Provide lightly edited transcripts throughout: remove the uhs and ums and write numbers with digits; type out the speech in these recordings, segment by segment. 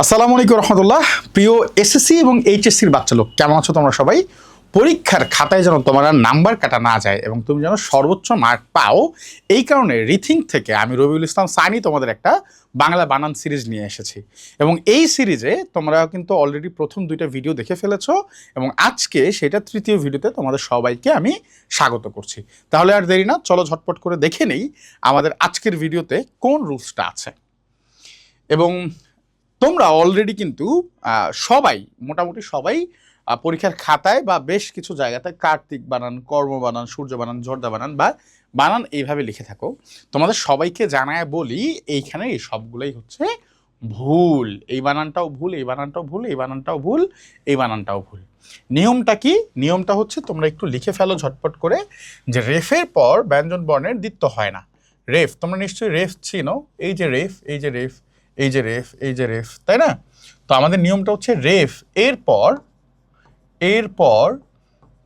আসসালামু আলাইকুম রহমতুল্লাহ। প্রিয় এসএসসি এবং এইচএসসির বাচ্চা লোক, কেমন আছো তোমরা সবাই? পরীক্ষার খাতায় যেন তোমার নাম্বার কাটা না যায় এবং তুমি যেন সর্বোচ্চ মার্ক পাও, এই কারণে রিথিঙ্ক থেকে আমি রবিউল ইসলাম সানি তোমাদের একটা বাংলা বানান সিরিজ নিয়ে এসেছি। এবং এই সিরিজে তোমরা কিন্তু অলরেডি প্রথম দুইটা ভিডিও দেখে ফেলেছো এবং আজকে সেটা তৃতীয় ভিডিওতে তোমাদের সবাইকে আমি স্বাগত করছি। তাহলে আর দেরি না, চলো ঝটপট করে দেখে নেই আমাদের আজকের ভিডিওতে কোন রুলসটা আছে। এবং তোমরা অলরেডি কিন্তু সবাই মোটামুটি সবাই পরীক্ষার খাতায় বা বেশ কিছু জায়গাতে কার্তিক বানান, কর্ম বানান, সূর্য বানান, জর্দা বানান বা বানান এইভাবে লিখে থাকো। তোমাদের সবাইকে জানায় বলি এইখানে এই সবগুলোই হচ্ছে ভুল। এই বানানটাও ভুল, এই বানানটাও ভুল, এই বানানটাও ভুল, এই বানানটাও ভুল। নিয়মটা কি? নিয়মটা হচ্ছে তোমরা একটু লিখে ফেলো ঝটপট করে যে রেফের পর ব্যঞ্জন বর্ণের দ্বিত্ব হয় না। রেফ তোমরা নিশ্চয়ই রেফ চিনো, এই যে রেফ, এই যে রেফ, এই যে রেফ, এই যে রেফ, তাই না? তো আমাদের নিয়মটা হচ্ছে রেফ এরপর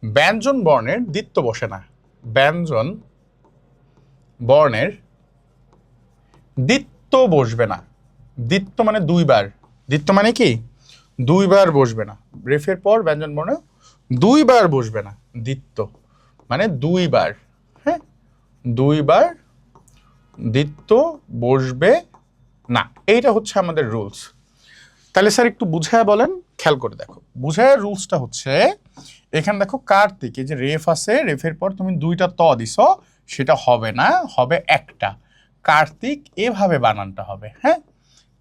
ব্যঞ্জন বর্ণের দ্বিত্ব বসে না। ব্যঞ্জন বর্ণের দ্বিত্ব বসবে না। দ্বিত্ব মানে দুইবার। দ্বিত্ব মানে কি? দুইবার বসবে না। রেফের পর ব্যঞ্জন বর্ণ দুইবার বসবে না। দ্বিত্ব মানে দুইবার, হ্যাঁ, দুইবার দ্বিত্ব বসবে না। এইটা হচ্ছে আমাদের রুলস। তাহলে স্যার একটু বুঝায় বলেন, খেয়াল করে দেখো। বুঝায় রুলসটা হচ্ছে এখানে দেখো কার্তিক, এই যে রেফ আছে, রেফের পর তুমি দুইটা ত দিছ, সেটা হবে না, হবে একটা। কার্তিক এভাবে বানানটা হবে, হ্যাঁ।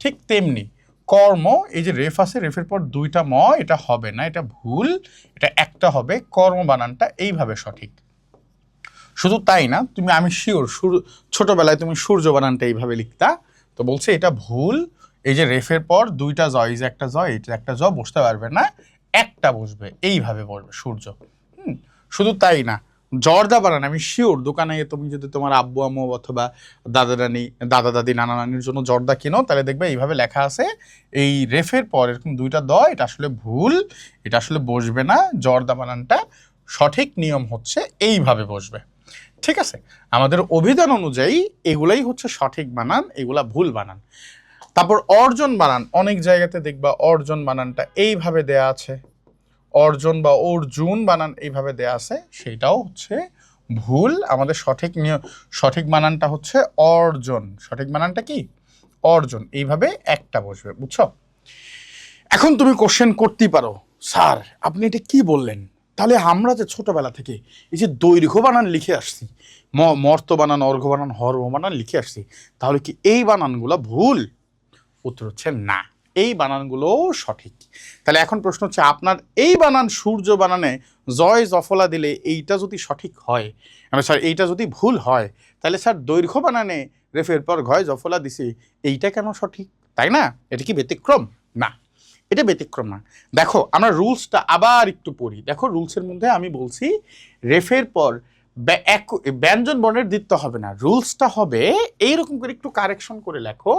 ঠিক তেমনি কর্ম, এই যে রেফ আছে, রেফের পর দুইটা ম, এটা হবে না, এটা ভুল, এটা একটা হবে। কর্ম বানানটা এইভাবে সঠিক। শুধু তাই না, তুমি, আমি শিওর ছোটবেলায় তুমি সূর্য বানানটা এইভাবে লিখতা, তো বলছে এটা ভুল। এই যে রেফের পর দুইটা জ, এই যে একটা জ, এটা একটা জ বসতে পারবে না, একটা বসবে, এইভাবে বসবে সূর্য। শুধু তাই না, জর্দা বানান আমি শিওর দোকানে তুমি যদি তোমার আব্বু আম্মু অথবা দাদা নানি, দাদা দাদি, নানা নানির জন্য জর্দা কিনো, তাহলে দেখবে এইভাবে লেখা আছে, এই রেফের পর এরকম দুইটা দ, এটা আসলে ভুল, এটা আসলে বসবে না। জর্দা বানানটা সঠিক নিয়ম হচ্ছে এইভাবে বসবে। ঠিক আছে, আমাদের অভিধান অনুযায়ী এগুলাই হচ্ছে সঠিক বানান, এগুলা ভুল বানান। তারপর অর্জন বানান, অনেক জায়গাতে দেখবা অর্জন বানানটা এইভাবে দেয়া আছে, অর্জন বা অর্জুন বানান এইভাবে দেয়া আছে, সেটাও হচ্ছে ভুল। আমাদের সঠিক বানানটা হচ্ছে অর্জন। সঠিক বানানটা কি? অর্জন। এইভাবে একটা বসবে, বুঝছো? এখন তুমি কোশ্চেন করতেই পারো, স্যার আপনি এটা কি বললেন? তাহলে আমরা যে ছোটবেলা থেকে এই যে দৈর্ঘ্য বানান লিখে আসছি, মর্ত বানান, অর্ঘ বানান, হর্ব বানান লিখে আসছি, তাহলে কি এই বানানগুলো ভুল? উত্তর হচ্ছে না, এই বানানগুলোও সঠিক। তাহলে এখন প্রশ্ন হচ্ছে, আপনার এই বানান সূর্য বানানে জয় জফলা দিলে এইটা যদি সঠিক হয়, স্যার এইটা যদি ভুল হয়, তাহলে স্যার দৈর্ঘ্য বানানে রেফের পর ঘয় জফলা দিছি, এইটা কেন সঠিক? তাই না? এটা কি ব্যতিক্রম? না, এটা ব্যতিক্রম না। দেখো আমরা রুলসটা আবার একটু পড়ি। দেখো রুলসের মধ্যে আমি বলছি রেফের পর ব্যঞ্জন বর্ণের দ্বিত্ব হবে না। রুলসটা হবে এইরকম করে, একটু কারেকশন করে লেখো।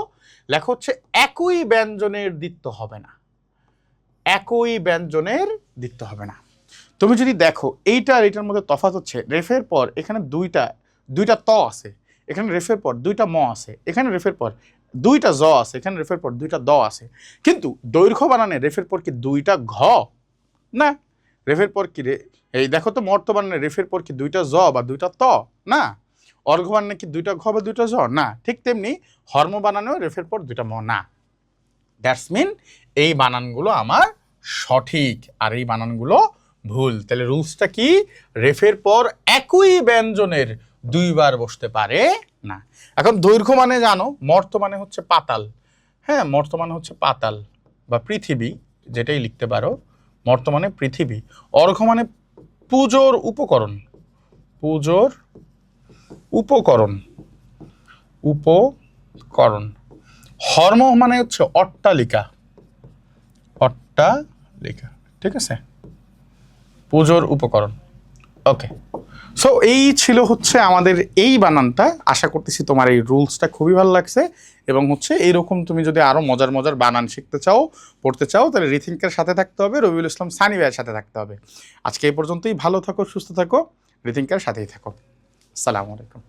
লেখো হচ্ছে একই ব্যঞ্জনের দ্বিত্ব হবে না। একই ব্যঞ্জনের দ্বিত্ব হবে না। তুমি যদি দেখো এইটার এটার মধ্যে তফাৎ হচ্ছে, রেফের পর এখানে দুইটা ত আছে, এখানে রেফের পর দুইটা ম আছে, এখানে রেফের পর দুইটা জ আছে, এখানে রেফের পর দুইটা দ আছে। কিন্তু দৈর্ঘ্য বানানে রেফের পর কি দুইটা ঘ? না। রেফের পর কি এই দেখো তো মর্ত বানানে রেফের পর কি দুইটা জ বা দুইটা ত? না। অর্ঘ বানানে কি দুইটা ঘ বা দুইটা জ? না। ঠিক তেমনি হর্ম বানানেও রেফের পর দুইটা ম না। দ্যাটস মিন এই বানানগুলো আমার সঠিক আর এই বানানগুলো ভুল। তাহলে রুলসটা কি? রেফের পর একই ব্যঞ্জনের দুইবার বসতে পারে না। এখন দৈর্ঘ্য মানে জানো, মর্ত মানে হচ্ছে পাতাল, হ্যাঁ, মর্ত মানে হচ্ছে পাতাল বা পৃথিবী, যেটাই লিখতে পারো। মর্ত মানে পৃথিবী। অর্ঘ মানে পুজোর উপকরণ, পুজোর উপকরণ, উপকরণ। হর্ম মানে হচ্ছে অট্টালিকা, অট্টালিকা। ঠিক আছে, পুজোর উপকরণ। ওকে, সো এই ছিল হচ্ছে আমাদের এই বানানটা। আশা করতেছি তোমার এই রুলসটা খুবই ভালো লাগছে এবং হচ্ছে এইরকম তুমি যদি আরো মজার মজার বানান শিখতে চাও, পড়তে চাও, তাহলে রিথিঙ্কের সাথে থাকতে হবে, রবিউল ইসলাম সানি ভাইয়ের সাথে থাকতে হবে। আজকে এই পর্যন্তই। ভালো থাকো, সুস্থ থাকো, রিথিঙ্কের সাথেই থাকো। আসসালামু আলাইকুম।